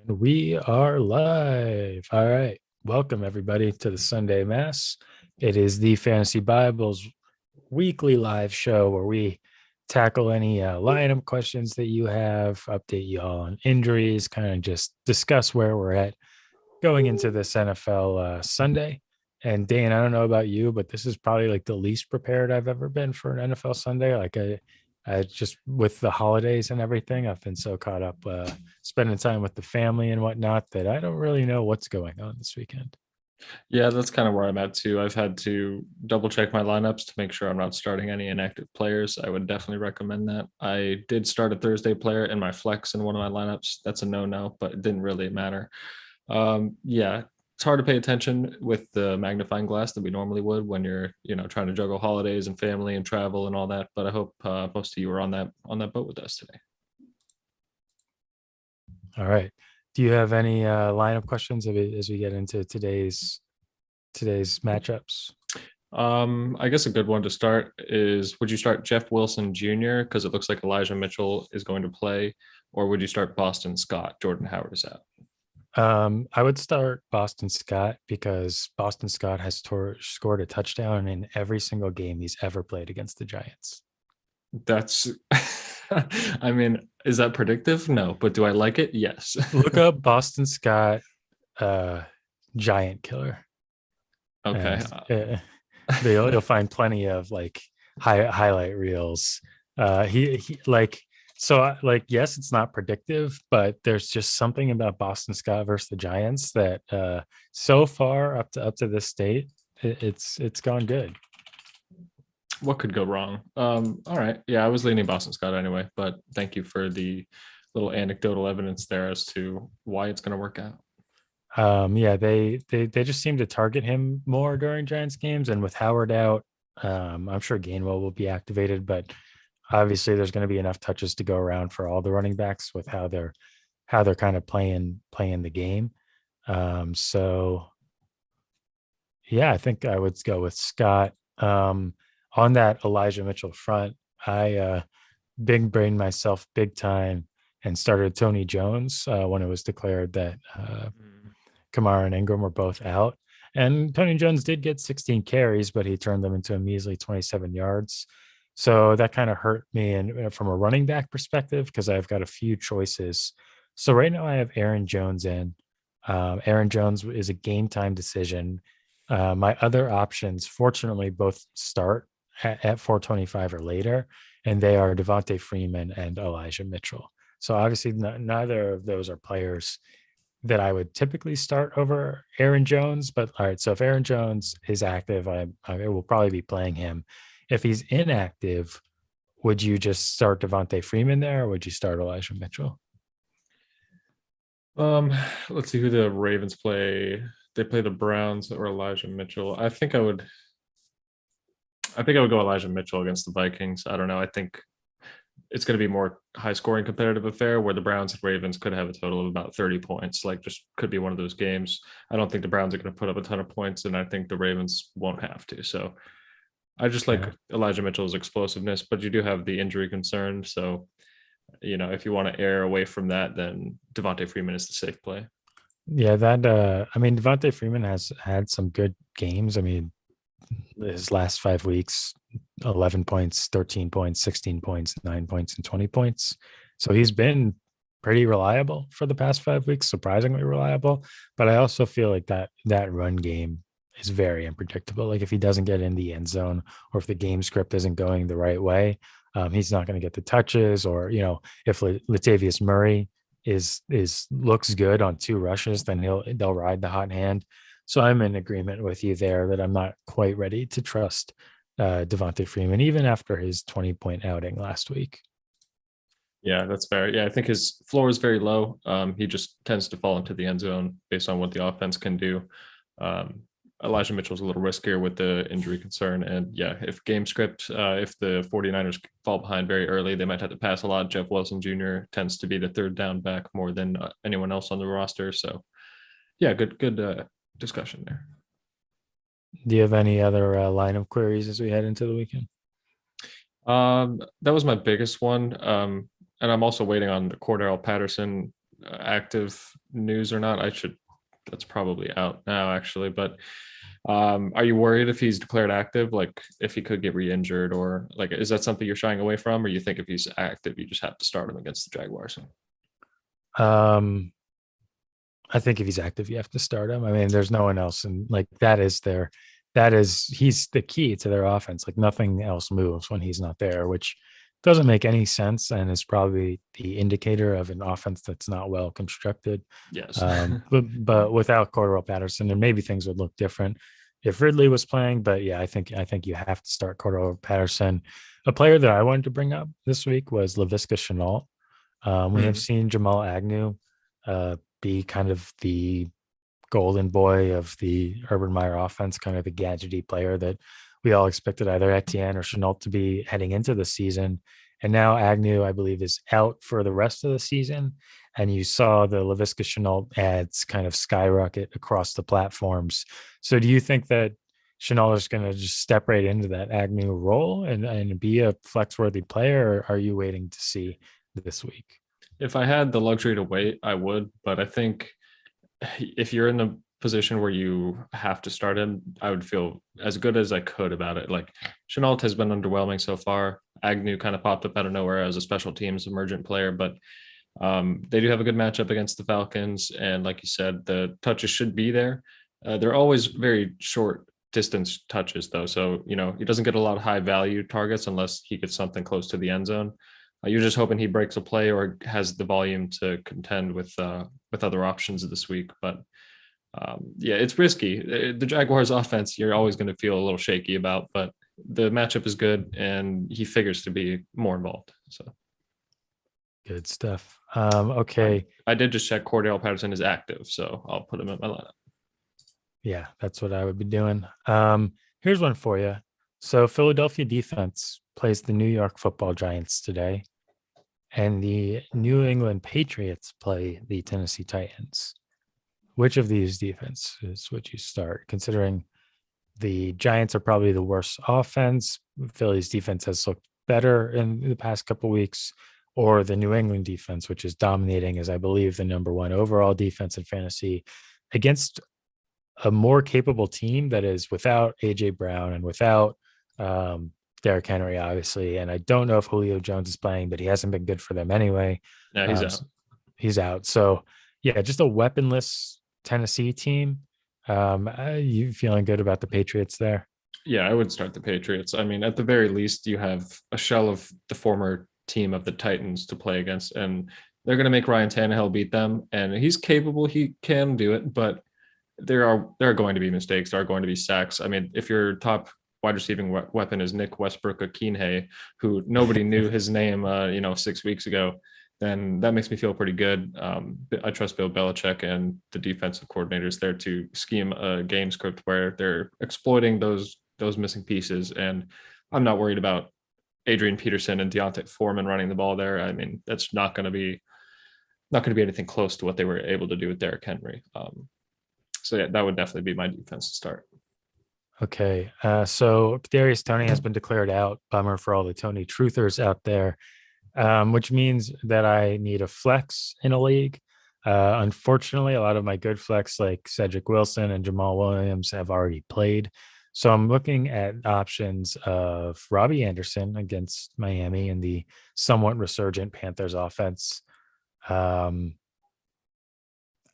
We are live. All right. Welcome, everybody, to the Sunday Mass. It is the Fantasy Bibles weekly live show where we tackle any lineup questions that you have, update you all on injuries, kind of just discuss where we're at going into this NFL Sunday. And Dane, I don't know about you, but this is probably like the least prepared I've ever been for an NFL Sunday. I just with the holidays and everything, I've been so caught up spending time with the family and whatnot that I don't really know what's going on this weekend. Yeah, that's kind of where I'm at too. I've had to double check my lineups to make sure I'm not starting any inactive players. I would definitely recommend that. I did start a Thursday player in my flex in one of my lineups. That's a no-no, but it didn't really matter. Yeah, it's hard to pay attention with the magnifying glass that we normally would when you're, trying to juggle holidays and family and travel and all that. But I hope most of you are on that boat with us today. All right. Do you have any lineup questions as we get into today's matchups? I guess a good one to start is, would you start Jeff Wilson Jr. because it looks like Elijah Mitchell is going to play, or would you start Boston Scott? Jordan Howard is out. I would start Boston Scott because Boston Scott has scored a touchdown in every single game he's ever played against the Giants. That's, I mean, is that predictive? No, but do I like it? Yes. Look up Boston Scott, Giant Killer. Okay. And, you'll find plenty of like highlight reels. He like so like yes, it's not predictive, but there's just something about Boston Scott versus the Giants that so far up to this state, it's gone good. What could go wrong? All right. Yeah, I was leaning Boston Scott anyway, but thank you for the little anecdotal evidence there as to why it's going to work out. Yeah, they just seem to target him more during Giants games, and with Howard out, I'm sure Gainwell will be activated, but obviously there's going to be enough touches to go around for all the running backs with how they're kind of playing the game. So yeah, I think I would go with Scott. On that Elijah Mitchell front, I big brained myself big time and started Tony Jones when it was declared that Kamara and Ingram were both out. And Tony Jones did get 16 carries, but he turned them into a measly 27 yards. So that kind of hurt me and from a running back perspective because I've got a few choices. So right now I have Aaron Jones in. Aaron Jones is a game time decision. My other options, fortunately, both start at 425 or later, and they are Devontae Freeman and Elijah Mitchell. So obviously, neither of those are players that I would typically start over Aaron Jones. But all right, so if Aaron Jones is active, I will probably be playing him. If he's inactive, would you just start Devontae Freeman there, or would you start Elijah Mitchell? Um, let's see who the Ravens play. They play the Browns or Elijah Mitchell. I think I would go Elijah Mitchell against the Vikings. I don't know. I think it's going to be more high scoring competitive affair where the Browns and Ravens could have a total of about 30 points. Like, just could be one of those games. I don't think the Browns are going to put up a ton of points, and I think the Ravens won't have to. So I just like Yeah. Elijah Mitchell's explosiveness, but you do have the injury concern. So, if you want to err away from that, then Devontae Freeman is the safe play. Yeah, that I mean Devontae Freeman has had some good games. I mean, his last 5 weeks, 11 points, 13 points, 16 points, 9 points, and 20 points. So he's been pretty reliable for the past 5 weeks, surprisingly reliable. But I also feel like that run game is very unpredictable. Like if he doesn't get in the end zone or if the game script isn't going the right way, he's not going to get the touches. Or if Latavius Murray is looks good on two rushes, then they'll ride the hot hand. So I'm in agreement with you there that I'm not quite ready to trust Devontae Freeman, even after his 20-point outing last week. Yeah, that's fair. Yeah, I think his floor is very low. He just tends to fall into the end zone based on what the offense can do. Um, Elijah Mitchell's a little riskier with the injury concern. And yeah, if game script, if the 49ers fall behind very early, they might have to pass a lot. Jeff Wilson Jr. tends to be the third down back more than anyone else on the roster. So yeah, good discussion there. Do you have any other line of queries as we head into the weekend? That was my biggest one. And I'm also waiting on the Cordarrelle Patterson active news or not. That's probably out now actually, but are you worried if he's declared active, like if he could get re-injured, or like is that something you're shying away from, or you think if he's active, you just have to start him against the Jaguars? Um, I think if he's active, you have to start him. I mean, there's no one else, and like he's the key to their offense. Like nothing else moves when he's not there, which doesn't make any sense, and is probably the indicator of an offense that's not well constructed. Yes. But without Cordarrelle Patterson, and maybe things would look different if Ridley was playing. But yeah, I think you have to start Cordarrelle Patterson. A player that I wanted to bring up this week was Laviska Shenault. We have Hmm. seen Jamal Agnew be kind of the golden boy of the Urban Meyer offense, kind of the gadgety player that we all expected either Etienne or Chenault to be heading into the season. And now Agnew, I believe, is out for the rest of the season. And you saw the Laviska Chenault ads kind of skyrocket across the platforms. So do you think that Chenault is going to just step right into that Agnew role and be a flex worthy player, or are you waiting to see this week? If I had the luxury to wait, I would, but I think if you're in the position where you have to start him, I would feel as good as I could about it. Like Chenault has been underwhelming so far. Agnew kind of popped up out of nowhere as a special teams emergent player, but they do have a good matchup against the Falcons. And like you said, the touches should be there. They're always very short distance touches, though. So, he doesn't get a lot of high value targets unless he gets something close to the end zone. You're just hoping he breaks a play or has the volume to contend with other options this week. But yeah, it's risky. The Jaguars' offense, you're always going to feel a little shaky about, but the matchup is good, and he figures to be more involved. So Good stuff. I, Okay. I did just check Cordarrelle Patterson is active, so I'll put him in my lineup. Yeah, that's what I would be doing. Here's one for you. So Philadelphia defense plays the New York Football Giants today, and the New England Patriots play the Tennessee Titans. Which of these defenses would you start, considering the Giants are probably the worst offense? Philly's defense has looked better in the past couple of weeks, or the New England defense, which is dominating, as I believe the number one overall defense in fantasy against a more capable team that is without AJ Brown and without Derrick Henry, obviously. And I don't know if Julio Jones is playing, but he hasn't been good for them anyway. Yeah, he's out. He's out. So yeah, just a weaponless Tennessee team. You feeling good about the Patriots there? Yeah, I would start the Patriots. I mean, at the very least, you have a shell of the former team of the Titans to play against, and they're going to make Ryan Tannehill beat them. And he's capable; he can do it. But there are going to be mistakes. There are going to be sacks. I mean, if your top wide receiving weapon is Nick Westbrook Akinhe, who nobody knew his name, 6 weeks ago, then that makes me feel pretty good. I trust Bill Belichick and the defensive coordinators there to scheme a game script where they're exploiting those missing pieces. And I'm not worried about Adrian Peterson and Deontay Foreman running the ball there. I mean, that's not going to be anything close to what they were able to do with Derrick Henry. So yeah, that would definitely be my defense to start. Okay. So Darius Tony has been declared out. Bummer for all the Tony truthers out there, which means that I need a flex in a league. Unfortunately, a lot of my good flex, like Cedric Wilson and Jamal Williams, have already played. So I'm looking at options of Robbie Anderson against Miami and the somewhat resurgent Panthers offense, um,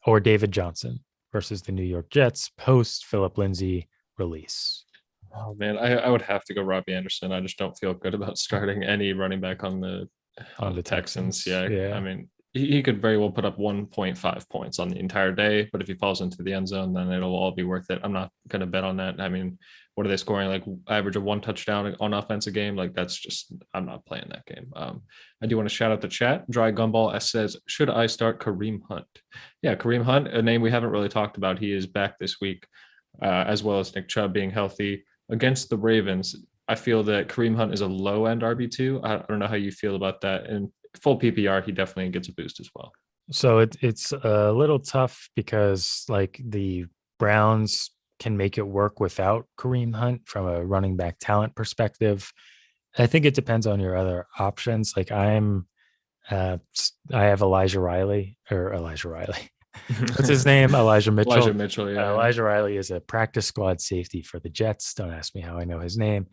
or David Johnson versus the New York Jets post Philip Lindsay release. Oh man, I would have to go Robbie Anderson. I just don't feel good about starting any running back On on the the Texans. Texans. Yeah, I Yeah. mean he could very well put up 1.5 points on the entire day, but if he falls into the end zone, then it'll all be worth it. I'm not going to bet on that. I mean, what are they scoring? Like average of one touchdown on offense a game? Like that's just I'm not playing that game. I do want to shout out the chat. Dry Gumball S says, should I start Kareem Hunt? Yeah, Kareem Hunt, a name we haven't really talked about. He is back this week, as well as Nick Chubb being healthy against the Ravens. I feel that Kareem Hunt is a low end RB2. I don't know how you feel about that. In full PPR, he definitely gets a boost as well. So it's a little tough because like the Browns can make it work without Kareem Hunt from a running back talent perspective. I think it depends on your other options. Like I'm I have Elijah Riley. What's his name? Elijah Mitchell. Elijah Mitchell, yeah. Elijah Riley is a practice squad safety for the Jets. Don't ask me how I know his name.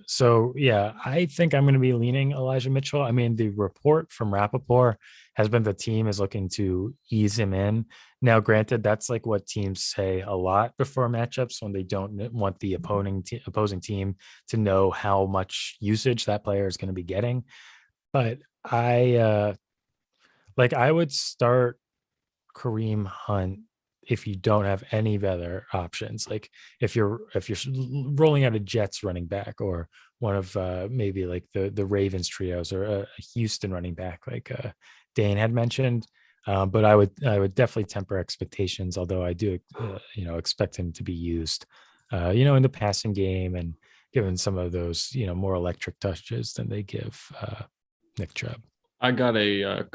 So yeah, I think I'm going to be leaning Elijah Mitchell. I mean, the report from Rappaport has been the team is looking to ease him in. Now, granted, that's like what teams say a lot before matchups when they don't want the opposing team to know how much usage that player is going to be getting. But I would start Kareem Hunt if you don't have any other options. Like if you're rolling out a Jets running back or one of maybe like the Ravens trios or a Houston running back like Dane had mentioned. But I would definitely temper expectations, although I do expect him to be used in the passing game and given some of those more electric touches than they give Nick Chubb. I got a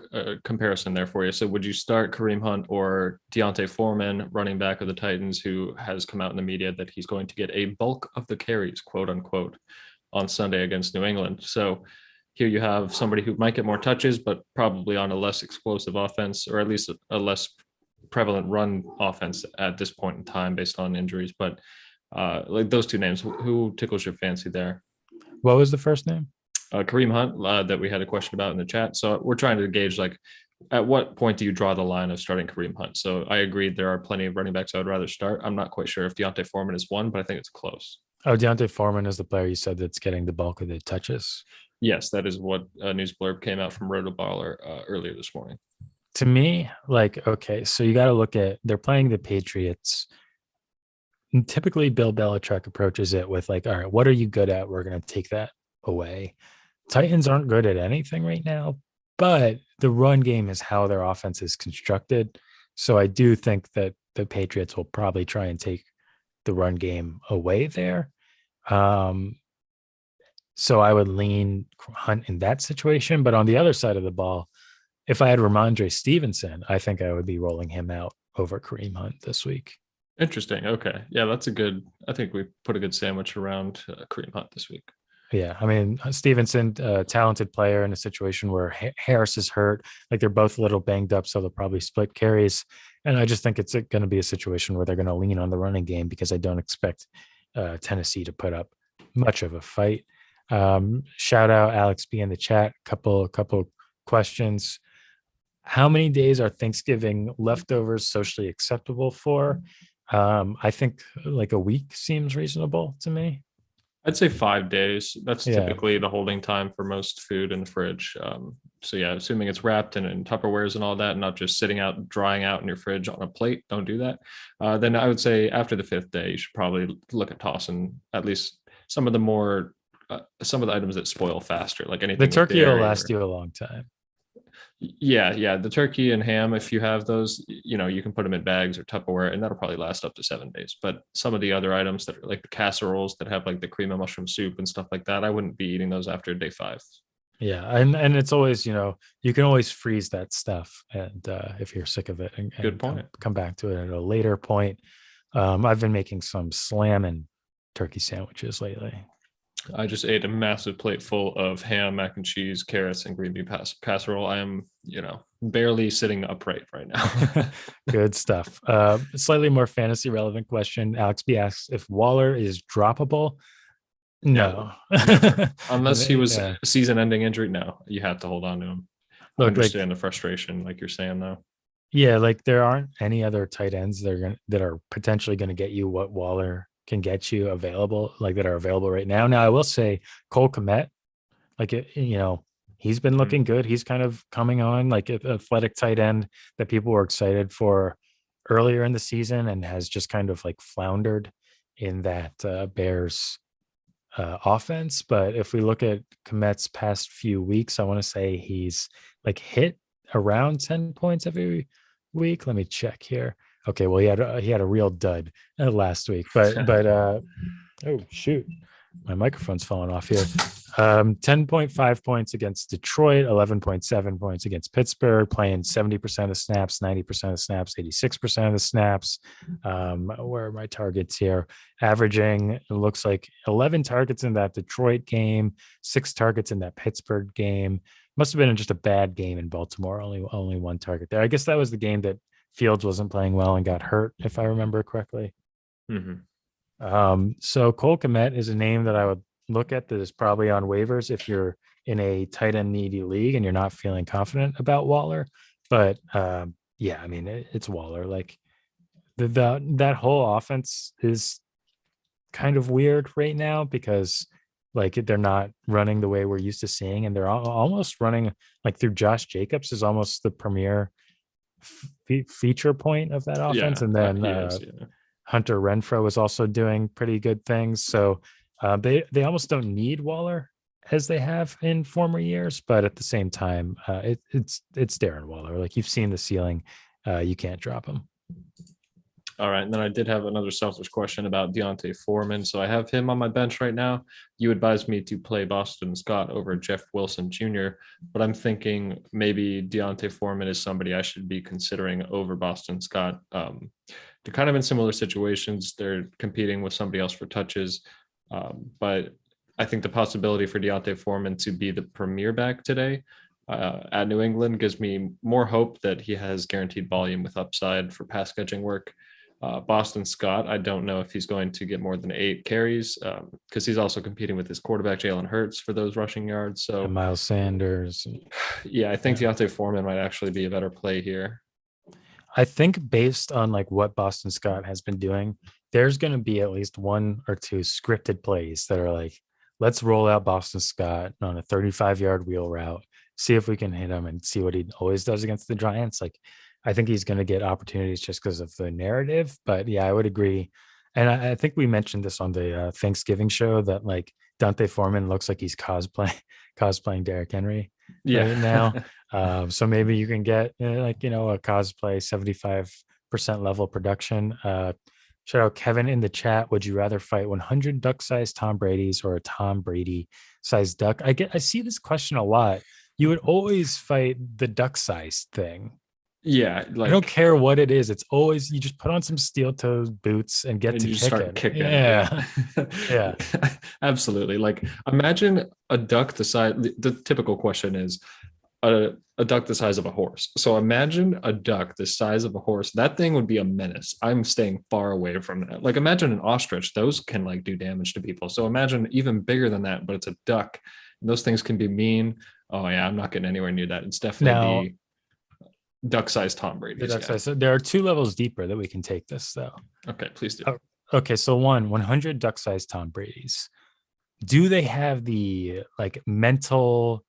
comparison there for you. So would you start Kareem Hunt or Deontay Foreman, running back of the Titans, who has come out in the media that he's going to get a bulk of the carries, quote unquote, on Sunday against New England? So here you have somebody who might get more touches, but probably on a less explosive offense, or at least a less prevalent run offense at this point in time based on injuries. But like those two names, who tickles your fancy there? What was the first name? Kareem Hunt, that we had a question about in the chat. So we're trying to gauge, like, at what point do you draw the line of starting Kareem Hunt? So I agree there are plenty of running backs I would rather start. I'm not quite sure if Deontay Foreman is one, but I think it's close. Oh, Deontay Foreman is the player you said that's getting the bulk of the touches. Yes, that is what a news blurb came out from Rotoballer earlier this morning. To me, like, okay, so you got to look at they're playing the Patriots. And typically, Bill Belichick approaches it with like, all right, what are you good at? We're going to take that away. Titans aren't good at anything right now, but the run game is how their offense is constructed. So I do think that the Patriots will probably try and take the run game away there. So I would lean Hunt in that situation. But on the other side of the ball, if I had Ramondre Stevenson, I think I would be rolling him out over Kareem Hunt this week. Interesting. Okay. Yeah, that's I think we put a good sandwich around Kareem Hunt this week. Yeah, I mean, Stevenson, talented player in a situation where Harris is hurt. Like they're both a little banged up, so they'll probably split carries. And I just think it's going to be a situation where they're going to lean on the running game because I don't expect Tennessee to put up much of a fight. Shout out Alex B in the chat. Couple questions. How many days are Thanksgiving leftovers socially acceptable for? I think like a week seems reasonable to me. I'd say 5 days. That's typically the holding time for most food in the fridge. So yeah, assuming it's wrapped and in Tupperwares and all that, not just sitting out, drying out in your fridge on a plate. Don't do that. Then I would say after the 5th day, you should probably look at tossing at least some of the items that spoil faster, like anything. The turkey will last you a long time. Yeah. The turkey and ham, if you have those, you can put them in bags or Tupperware, and that'll probably last up to 7 days. But some of the other items that are like the casseroles that have like the cream of mushroom soup and stuff like that, I wouldn't be eating those after day 5. Yeah, and it's always you can always freeze that stuff, and if you're sick of it, and good point, come back to it at a later point. I've been making some slamming turkey sandwiches lately. I just ate a massive plate full of ham, mac and cheese, carrots, and green bean casserole. I am, barely sitting upright right now. Good stuff. Slightly more fantasy relevant question. Alex B asks if Waller is droppable. No. Unless he was season ending injury. No, you have to hold on to him. I understand the frustration, like you're saying, though. Yeah, like there aren't any other tight ends that are potentially going to get you what Waller can get you that are available right now. Now, I will say Cole Kmet, he's been looking good. He's kind of coming on like an athletic tight end that people were excited for earlier in the season and has just kind of like floundered in that Bears offense. But if we look at Kmet's past few weeks, I want to say he's like hit around 10 points every week. Let me check here. Okay, well, he had a real dud last week, but oh shoot, my microphone's falling off here. 10.5 points against Detroit, 11.7 points against Pittsburgh, playing 70% of snaps, 90% of snaps, 86% of the snaps. Where are my targets here? Averaging, it looks like 11 targets in that Detroit game, 6 targets in that Pittsburgh game, must have been just a bad game in Baltimore. Only one target there. I guess that was the game that Fields wasn't playing well and got hurt, if I remember correctly. Mhm. So Cole Kmet is a name that I would look at that is probably on waivers if you're in a tight end needy league and you're not feeling confident about Waller. But yeah, I mean it's Waller. Like that whole offense is kind of weird right now because like they're not running the way we're used to seeing, and they're almost running like through Josh Jacobs is almost the premier feature point of that offense, Yeah, and then he is. Yeah. Hunter Renfro is also doing pretty good things. So they almost don't need Waller as they have in former years, but at the same time, it's Darren Waller. Like you've seen the ceiling, you can't drop him. All right. And then I did have another selfish question about Deontay Foreman. So I have him on my bench right now. You advised me to play Boston Scott over Jeff Wilson Jr., but I'm thinking maybe Deontay Foreman is somebody I should be considering over Boston Scott. They're kind of in similar situations. They're competing with somebody else for touches. But I think the possibility for Deontay Foreman to be the premier back today at New England gives me more hope that he has guaranteed volume with upside for pass catching work. Boston Scott, I don't know if he's going to get more than 8 carries because he's also competing with his quarterback, Jalen Hurts, for those rushing yards. So, and Miles Sanders. yeah, I think Deontay Foreman might actually be a better play here. I think based on like what Boston Scott has been doing, there's going to be at least one or two scripted plays that are like, let's roll out Boston Scott on a 35-yard wheel route, see if we can hit him and see what he always does against the Giants. Like, I think he's going to get opportunities just because of the narrative. But yeah, I would agree. And I think we mentioned this on the Thanksgiving show that like Dante Foreman looks like he's cosplaying Derrick Henry Yeah. right now. So maybe you can get like, a cosplay 75% level production. Shout out Kevin in the chat. Would you rather fight 100 duck sized Tom Brady's or a Tom Brady sized duck? I see this question a lot. You would always fight the duck sized thing. Yeah, I don't like, care what it is. It's always you just put on some steel toed boots and get and to you start kicking. kicking. Yeah. Yeah. Yeah. Absolutely. Like, imagine a duck the size, the typical question is, a duck the size of a horse. So imagine a duck the size of a horse. That thing would be a menace. I'm staying far away from that. Like imagine an ostrich. Those can like do damage to people. So imagine even bigger than that, but it's a duck. And those things can be mean. Oh yeah, I'm not getting anywhere near that. It's definitely Now, the duck-sized Tom the Brady's. duck Yeah. size. So there are two levels deeper that we can take this, though. Okay, please do. Oh, okay, so 100 duck sized Tom Brady's. Do they have the like mental,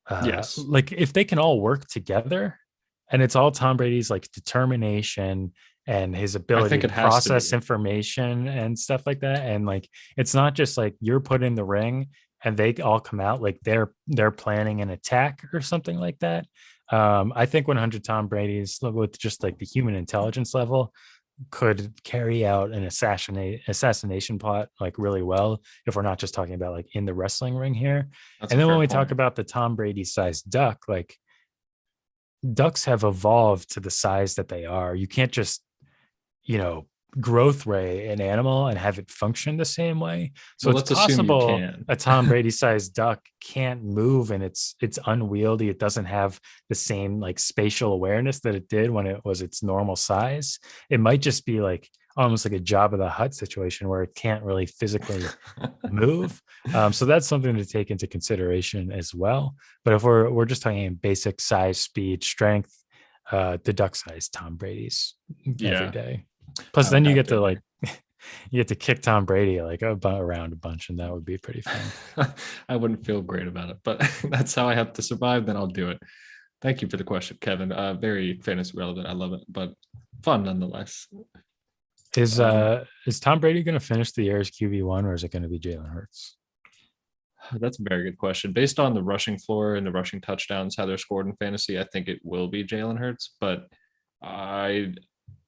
Yes. like if they can all work together and it's all Tom Brady's like determination and his I ability think to it has to process be. information and stuff like that, and like it's not just like you're put in the ring and they all come out like they're planning an attack or something like that. I think 100 Tom Brady's with just like the human intelligence level could carry out an assassination plot like really well if we're not just talking about like in the wrestling ring here. That's And a then when fair we talk point. about the Tom Brady sized duck, like ducks have evolved to the size that they are. You can't just, you know, growth ray an animal and have it function the same way. So Well, it's let's assume you possible can. a Tom Brady sized duck can't move and it's unwieldy. It doesn't have the same like spatial awareness that it did when it was its normal size. It might just be like almost like a Job of the Hut situation where it can't really physically move. So that's something to take into consideration as well. But if we're just talking basic size, speed, strength, the duck size Tom Brady's every Yeah, day. Plus, I would then you have get to to agree. like you get to kick Tom Brady like around a bunch, and that would be pretty fun. I wouldn't feel great about it, but that's how I have to survive. Then I'll do it. Thank you for the question, Kevin. Very fantasy relevant. I love it, but fun nonetheless. Is Tom Brady going to finish the year as QB1, or is it going to be Jalen Hurts? That's a very good question. Based on the rushing floor and the rushing touchdowns, how they're scored in fantasy, I think it will be Jalen Hurts. But I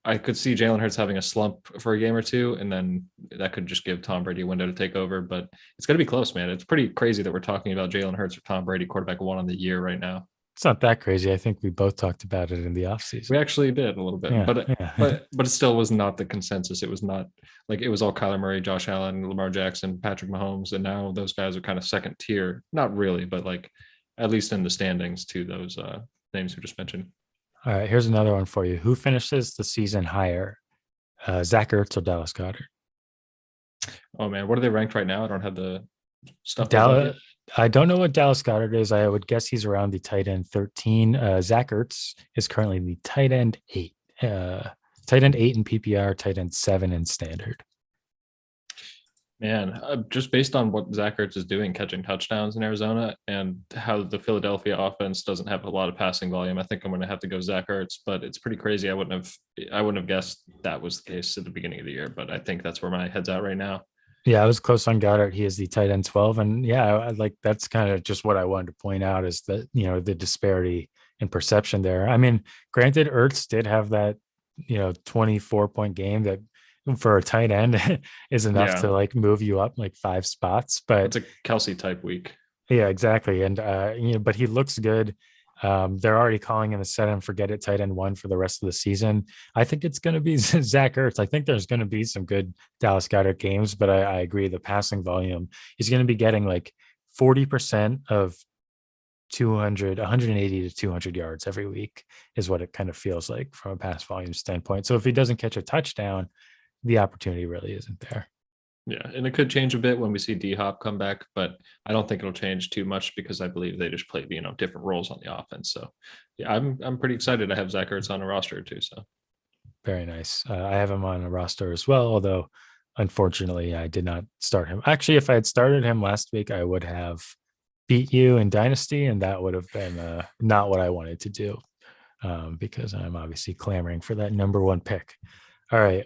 I could see Jalen Hurts having a slump for a game or two, and then that could just give Tom Brady a window to take over. But it's going to be close, man. It's pretty crazy that we're talking about Jalen Hurts or Tom Brady, quarterback one on the year right now. It's not that crazy. I think we both talked about it in the We offseason. actually did a little bit, Yeah, but yeah. but it still was not the consensus. It was not like it was all Kyler Murray, Josh Allen, Lamar Jackson, Patrick Mahomes, and now those guys are kind of second tier. Not really, but like at least in the standings, to those names we just mentioned. All right, here's another one for you. Who finishes the season higher, Zach Ertz or Dallas Goedert? Oh man, what are they ranked right now? I don't have the stuff pulled up yet. Dallas. I don't know what Dallas Goedert is. I would guess he's around the tight end 13. Zach Ertz is currently the tight end 8. Tight end 8 in PPR, tight end 7 in standard. Man, just based on what Zach Ertz is doing, catching touchdowns in Arizona, and how the Philadelphia offense doesn't have a lot of passing volume, I think I'm going to have to go Zach Ertz. But it's pretty crazy. I wouldn't have guessed that was the case at the beginning of the year. But I think that's where my head's at right now. Yeah, I was close on Goddard. He is the tight end 12. And yeah, like that's kind of just what I wanted to point out is that, the disparity in perception there. I mean, granted, Ertz did have that, 24-point game that for a tight end is enough to like move you up like 5 spots. But it's a Kelsey type week. Yeah, exactly. And, but he looks good. They're already calling him a set and forget it tight end 1 for the rest of the season. I think it's going to be Zach Ertz. I think there's going to be some good Dallas Goedert games, but I agree. The passing volume, he's going to be getting like 40% of 180 to 200 yards every week is what it kind of feels like from a pass volume standpoint. So if he doesn't catch a touchdown, the opportunity really isn't there. Yeah, and it could change a bit when we see D-Hop come back, but I don't think it'll change too much because I believe they just play, different roles on the offense. So, yeah, I'm pretty excited to have Zach Ertz on a roster too. So, very nice. I have him on a roster as well, although unfortunately I did not start him. Actually, if I had started him last week, I would have beat you in Dynasty, and that would have been not what I wanted to do because I'm obviously clamoring for that number 1 pick. All right.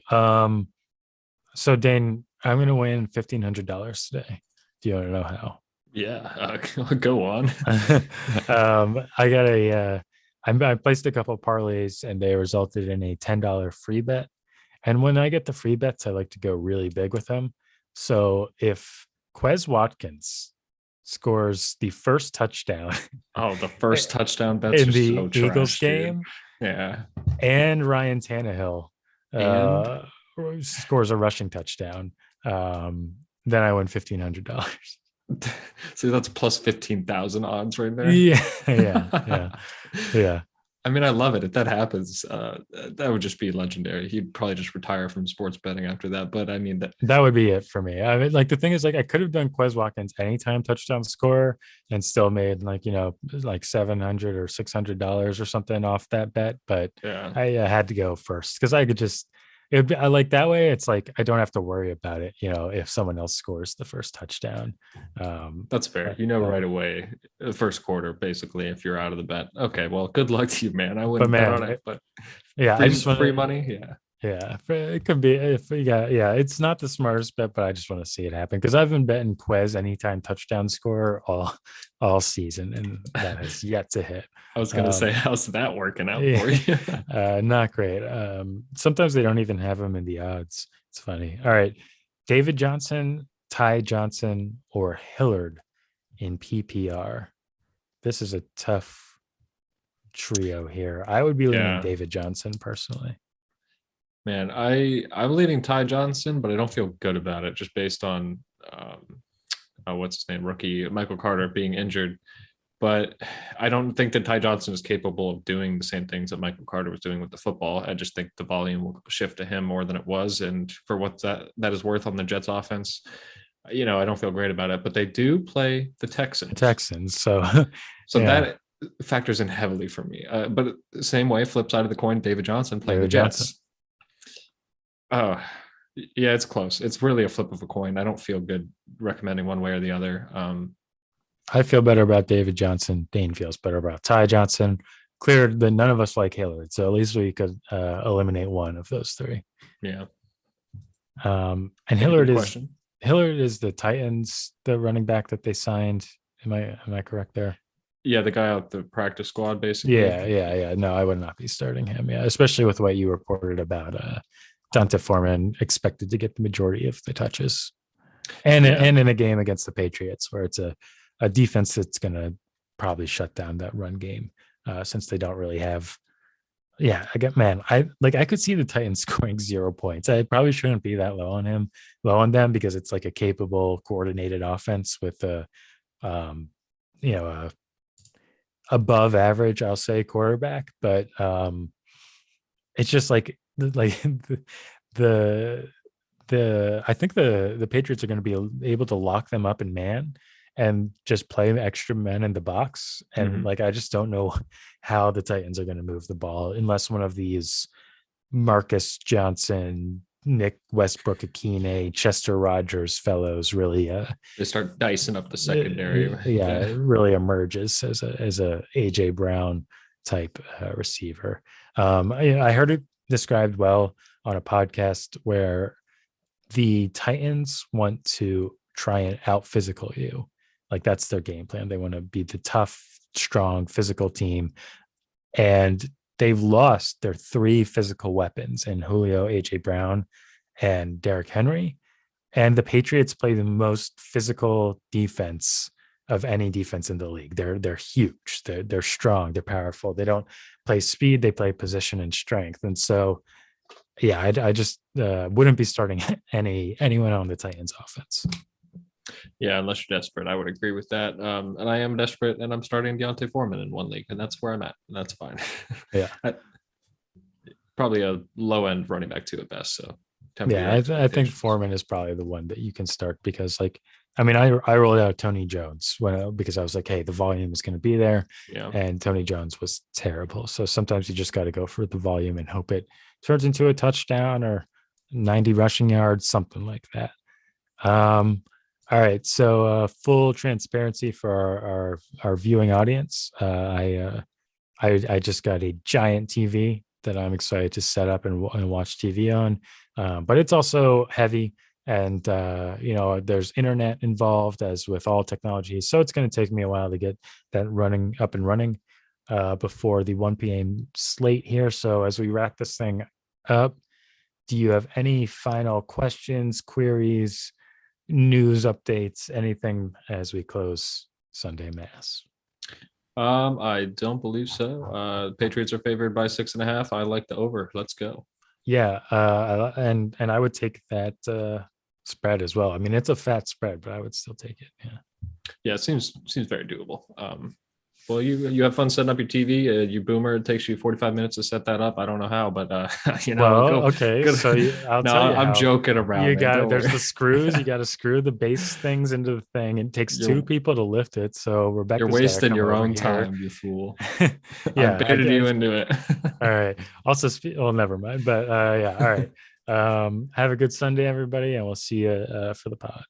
So Dane, I'm going to win $1,500 today. Do you want to know how? Yeah, go on. I got I placed a couple of parlays and they resulted in a $10 free bet. And when I get the free bets, I like to go really big with them. So if Quez Watkins scores the first touchdown. Oh, the first touchdown bets in the so Eagles trash, game. Dude. Yeah. And Ryan Tannehill scores a rushing touchdown. Then I win $1,500. See, that's plus 15,000 odds right there. Yeah. I mean, I love it. If that happens, that would just be legendary. He'd probably just retire from sports betting after that. But I mean, that would be it for me. I mean, like the thing is, like I could have done Quez Watkins anytime touchdown scorer and still made like like $700 or $600 or something off that bet. But yeah, I had to go first because I could just. I like that way. It's like I don't have to worry about it. If someone else scores the first touchdown. That's fair. Right away, the first quarter, basically, if you're out of the bet. Okay, well, good luck to you, man. I wouldn't bet on it, but yeah, I just want free money. Yeah. Yeah, it could be if it's not the smartest bet, but I just want to see it happen because I've been betting Quez anytime touchdown scorer all season, and that has yet to hit. I was gonna say, how's that working out for you? Not great. Sometimes they don't even have him in the odds. It's funny. All right, David Johnson, Ty Johnson, or Hillard in PPR. This is a tough trio here. I would be leaning David Johnson personally. Man, I'm leading Ty Johnson, but I don't feel good about it just based on what's his name, rookie Michael Carter being injured. But I don't think that Ty Johnson is capable of doing the same things that Michael Carter was doing with the football. I just think the volume will shift to him more than it was. And for what that is worth on the Jets offense, I don't feel great about it. But they do play the Texans. So that factors in heavily for me. But the same way, flip side of the coin, David Johnson playing the Jets. Oh, yeah, it's close. It's really a flip of a coin. I don't feel good recommending one way or the other. I feel better about David Johnson. Dane feels better about Ty Johnson. Clear that none of us like Hillard, so at least we could eliminate one of those 3. Yeah. And Hillard is the Titans, the running back that they signed. Am I correct there? Yeah, the guy out the practice squad, basically. Yeah. No, I would not be starting him. Yeah, especially with what you reported about Deontay Foreman expected to get the majority of the touches, and in a game against the Patriots where it's a defense that's going to probably shut down that run game since they don't really have. Yeah, I could see the Titans scoring 0 points. I probably shouldn't be that low on them because it's like a capable, coordinated offense with a above average, I'll say, quarterback, but it's just like the I think the Patriots are going to be able to lock them up in man and just play extra men in the box. And Mhm. like I just don't know how the Titans are going to move the ball unless one of these Marcus Johnson, Nick Westbrook Akine, Chester Rogers fellows really They start dicing up the secondary. yeah, really emerges as a AJ Brown type receiver. I heard it described well on a podcast where the Titans want to try and out physical you. Like that's their game plan. They want to be the tough, strong, physical team. And they've lost their three physical weapons in Julio, AJ Brown, and Derrick Henry. And the Patriots play the most physical defense of any defense in the league. They're huge. They're strong. They're powerful. They don't play speed. They play position and strength. And so, yeah, I just wouldn't be starting anyone on the Titans offense. Yeah, unless you're desperate, I would agree with that. And I am desperate, and I'm starting Deontay Foreman in one league, and that's where I'm at. And that's fine. Yeah, Probably a low end running back too at best. So temper your yeah. I think expectations. Foreman is probably the one that you can start because, like, I mean, I rolled out Tony Jones because I was like, hey, the volume is going to be there, Yeah. and Tony Jones was terrible. So sometimes you just got to go for the volume and hope it turns into a touchdown or 90 rushing yards, something like that. All right. So full transparency for our viewing audience. I just got a giant TV that I'm excited to set up and watch TV on. But it's also heavy and there's internet involved as with all technology. So it's going to take me a while to get that running up and running before the 1 p.m. slate here. So as we wrap this thing up, do you have any final questions, queries, news updates, anything as we close Sunday Mass? I don't believe so. Patriots are favored by 6.5. I like the over. Let's go. Yeah, and I would take that spread as well. I mean, it's a fat spread, but I would still take it. Yeah. Yeah, it seems very doable. Well, you have fun setting up your TV. You boomer, it takes you 45 minutes to set that up. I don't know how, but Well, go. okay, Go. so I'll No, tell you I'm how. joking around, You man. got it. Don't There's worry. the screws. You got to screw the base things into the thing. It takes two You're people to lift it. So you're Rebecca's got to wasting come your over own here. time, you fool. I Yeah, baited you into it. all right. Also, well, never mind. But yeah, all right. Have a good Sunday, everybody, and we'll see you for the pod.